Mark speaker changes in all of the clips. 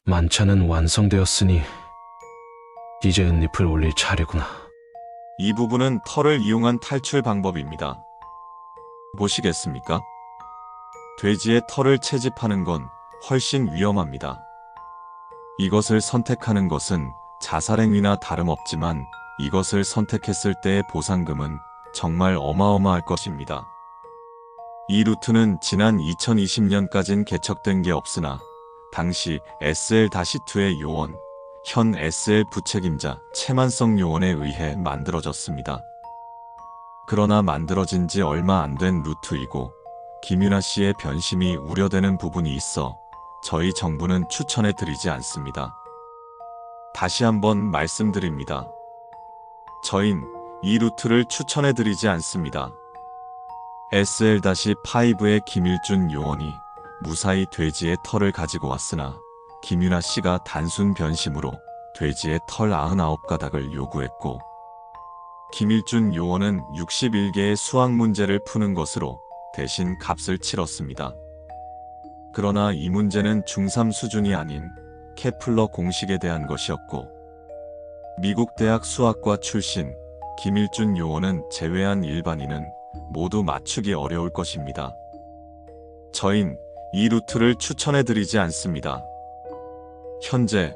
Speaker 1: 만찬은 완성되었으니 이제 은잎을 올릴 차례구나.
Speaker 2: 이 부분은 털을 이용한 탈출 방법입니다. 보시겠습니까? 돼지의 털을 채집하는 건 훨씬 위험합니다. 이것을 선택하는 것은 자살행위나 다름없지만 이것을 선택했을 때의 보상금은 정말 어마어마할 것입니다. 이 루트는 지난 2020년까진 개척된 게 없으나 당시 SL-2의 요원, 현 SL 부책임자 최만성 요원에 의해 만들어졌습니다. 그러나 만들어진 지 얼마 안 된 루트이고 김윤아 씨의 변심이 우려되는 부분이 있어 저희 정부는 추천해 드리지 않습니다. 다시 한번 말씀드립니다. 저흰 이 루트를 추천해 드리지 않습니다. SL-5의 김일준 요원이 무사히 돼지의 털을 가지고 왔으나 김윤아 씨가 단순 변심으로 돼지의 털 99가닥을 요구했고 김일준 요원은 61개의 수학 문제를 푸는 것으로 대신 값을 치렀습니다. 그러나 이 문제는 중3 수준이 아닌 케플러 공식에 대한 것이었고 미국 대학 수학과 출신 김일준 요원은 제외한 일반인은 모두 맞추기 어려울 것입니다. 저흰 이 루트를 추천해드리지 않습니다. 현재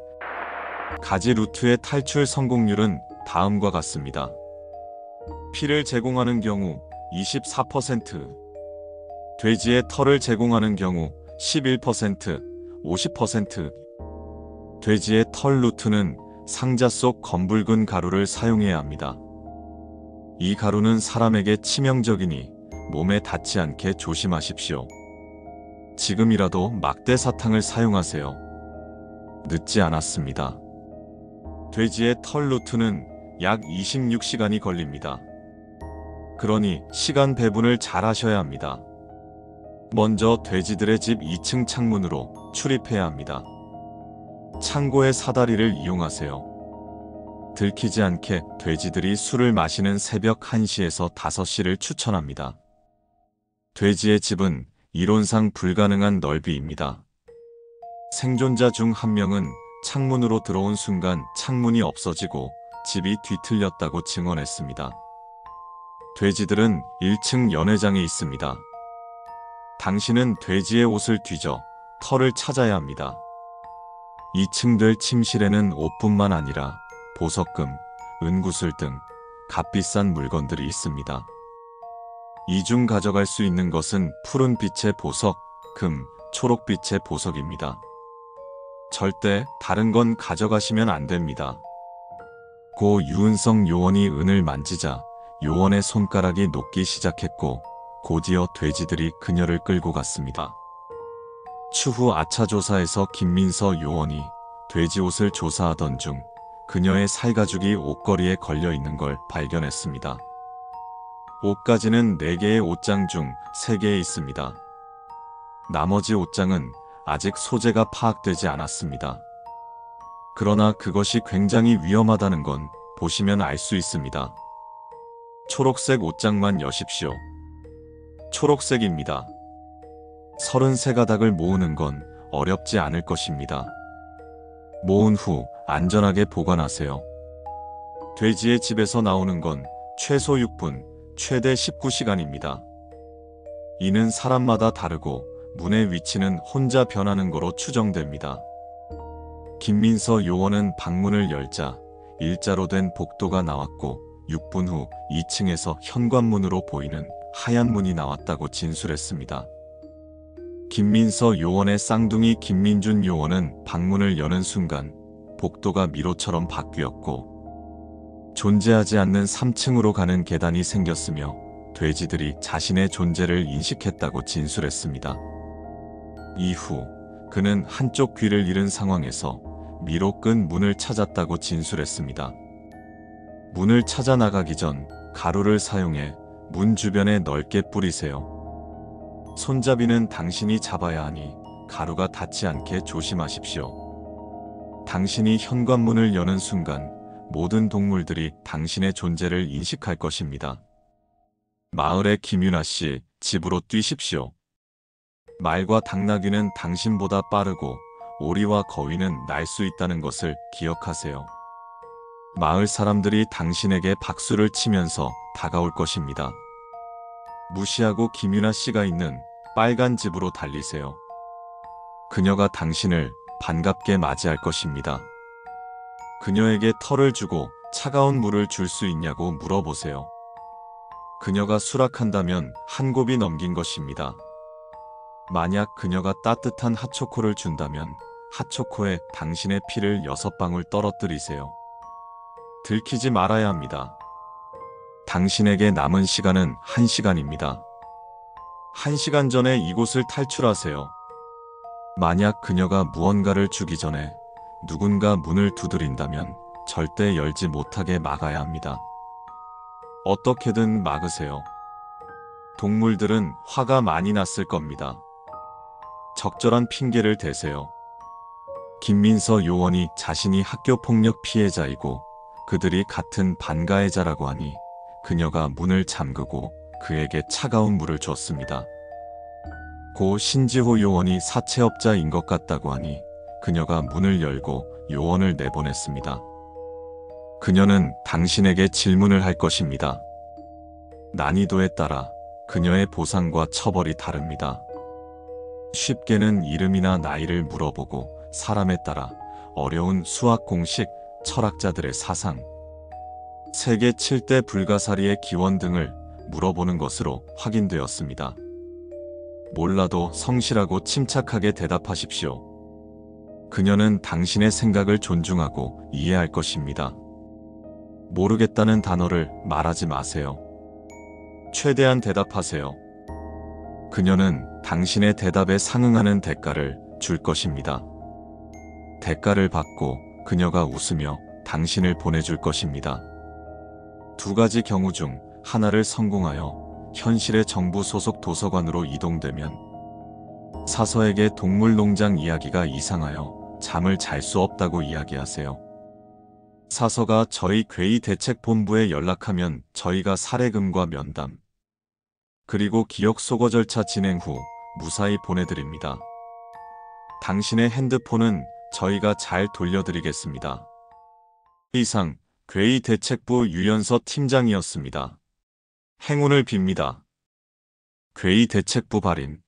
Speaker 2: 가지 루트의 탈출 성공률은 다음과 같습니다. 피를 제공하는 경우 24%, 돼지의 털을 제공하는 경우 11%, 50%. 돼지의 털 루트는 상자 속 검붉은 가루를 사용해야 합니다. 이 가루는 사람에게 치명적이니 몸에 닿지 않게 조심하십시오. 지금이라도 막대 사탕을 사용하세요. 늦지 않았습니다. 돼지의 털 루트는 약 26시간이 걸립니다. 그러니 시간 배분을 잘 하셔야 합니다. 먼저 돼지들의 집 2층 창문으로 출입해야 합니다. 창고의 사다리를 이용하세요. 들키지 않게 돼지들이 술을 마시는 새벽 1시에서 5시를 추천합니다. 돼지의 집은 이론상 불가능한 넓이입니다. 생존자 중 한 명은 창문으로 들어온 순간 창문이 없어지고 집이 뒤틀렸다고 증언했습니다. 돼지들은 1층 연회장에 있습니다. 당신은 돼지의 옷을 뒤져 털을 찾아야 합니다. 2층 될 침실에는 옷뿐만 아니라 보석금, 은구슬 등 값비싼 물건들이 있습니다. 이 중 가져갈 수 있는 것은 푸른빛의 보석, 금, 초록빛의 보석입니다. 절대 다른 건 가져가시면 안 됩니다. 고 유은성 요원이 은을 만지자 요원의 손가락이 녹기 시작했고 곧이어 돼지들이 그녀를 끌고 갔습니다. 추후 아차 조사에서 김민서 요원이 돼지 옷을 조사하던 중 그녀의 살가죽이 옷걸이에 걸려 있는 걸 발견했습니다. 옷가지는 4개의 옷장 중 3개에 있습니다. 나머지 옷장은 아직 소재가 파악되지 않았습니다. 그러나 그것이 굉장히 위험하다는 건 보시면 알 수 있습니다. 초록색 옷장만 여십시오. 초록색입니다. 33가닥을 모으는 건 어렵지 않을 것입니다. 모은 후 안전하게 보관하세요. 돼지의 집에서 나오는 건 최소 6분, 최대 19시간입니다. 이는 사람마다 다르고 문의 위치는 혼자 변하는 거로 추정됩니다. 김민서 요원은 방문을 열자 일자로 된 복도가 나왔고 6분 후 2층에서 현관문으로 보이는 하얀 문이 나왔다고 진술했습니다. 김민서 요원의 쌍둥이 김민준 요원은 방문을 여는 순간 복도가 미로처럼 바뀌었고 존재하지 않는 3층으로 가는 계단이 생겼으며 돼지들이 자신의 존재를 인식했다고 진술했습니다. 이후 그는 한쪽 귀를 잃은 상황에서 미로 끈 문을 찾았다고 진술했습니다. 문을 찾아 나가기 전 가루를 사용해 문 주변에 넓게 뿌리세요. 손잡이는 당신이 잡아야 하니 가루가 닿지 않게 조심하십시오. 당신이 현관문을 여는 순간 모든 동물들이 당신의 존재를 인식할 것입니다. 마을의 김윤아 씨, 집으로 뛰십시오. 말과 당나귀는 당신보다 빠르고 오리와 거위는 날 수 있다는 것을 기억하세요. 마을 사람들이 당신에게 박수를 치면서 다가올 것입니다. 무시하고 김유나 씨가 있는 빨간 집으로 달리세요. 그녀가 당신을 반갑게 맞이할 것입니다. 그녀에게 털을 주고 차가운 물을 줄 수 있냐고 물어보세요. 그녀가 수락한다면 한 곱이 넘긴 것입니다. 만약 그녀가 따뜻한 핫초코를 준다면 핫초코에 당신의 피를 6방울 떨어뜨리세요. 들키지 말아야 합니다. 당신에게 남은 시간은 1시간입니다. 1시간 전에 이곳을 탈출하세요. 만약 그녀가 무언가를 주기 전에 누군가 문을 두드린다면 절대 열지 못하게 막아야 합니다. 어떻게든 막으세요. 동물들은 화가 많이 났을 겁니다. 적절한 핑계를 대세요. 김민서 요원이 자신이 학교폭력 피해자이고 그들이 같은 반가해자라고 하니 그녀가 문을 잠그고 그에게 차가운 물을 줬습니다. 고 신지호 요원이 사채업자인 것 같다고 하니 그녀가 문을 열고 요원을 내보냈습니다. 그녀는 당신에게 질문을 할 것입니다. 난이도에 따라 그녀의 보상과 처벌이 다릅니다. 쉽게는 이름이나 나이를 물어보고 사람에 따라 어려운 수학 공식, 철학자들의 사상, 세계 7대 불가사리의 기원 등을 물어보는 것으로 확인되었습니다. 몰라도 성실하고 침착하게 대답하십시오. 그녀는 당신의 생각을 존중하고 이해할 것입니다. 모르겠다는 단어를 말하지 마세요. 최대한 대답하세요. 그녀는 당신의 대답에 상응하는 대가를 줄 것입니다. 대가를 받고 그녀가 웃으며 당신을 보내줄 것입니다. 2가지 경우 중 하나를 성공하여 현실의 정부 소속 도서관으로 이동되면 사서에게 동물농장 이야기가 이상하여 잠을 잘 수 없다고 이야기하세요. 사서가 저희 괴이 대책본부에 연락하면 저희가 사례금과 면담, 그리고 기억 소거 절차 진행 후 무사히 보내드립니다. 당신의 핸드폰은 저희가 잘 돌려드리겠습니다. 이상 괴이 대책부 유연서 팀장이었습니다. 행운을 빕니다. 괴이 대책부 발인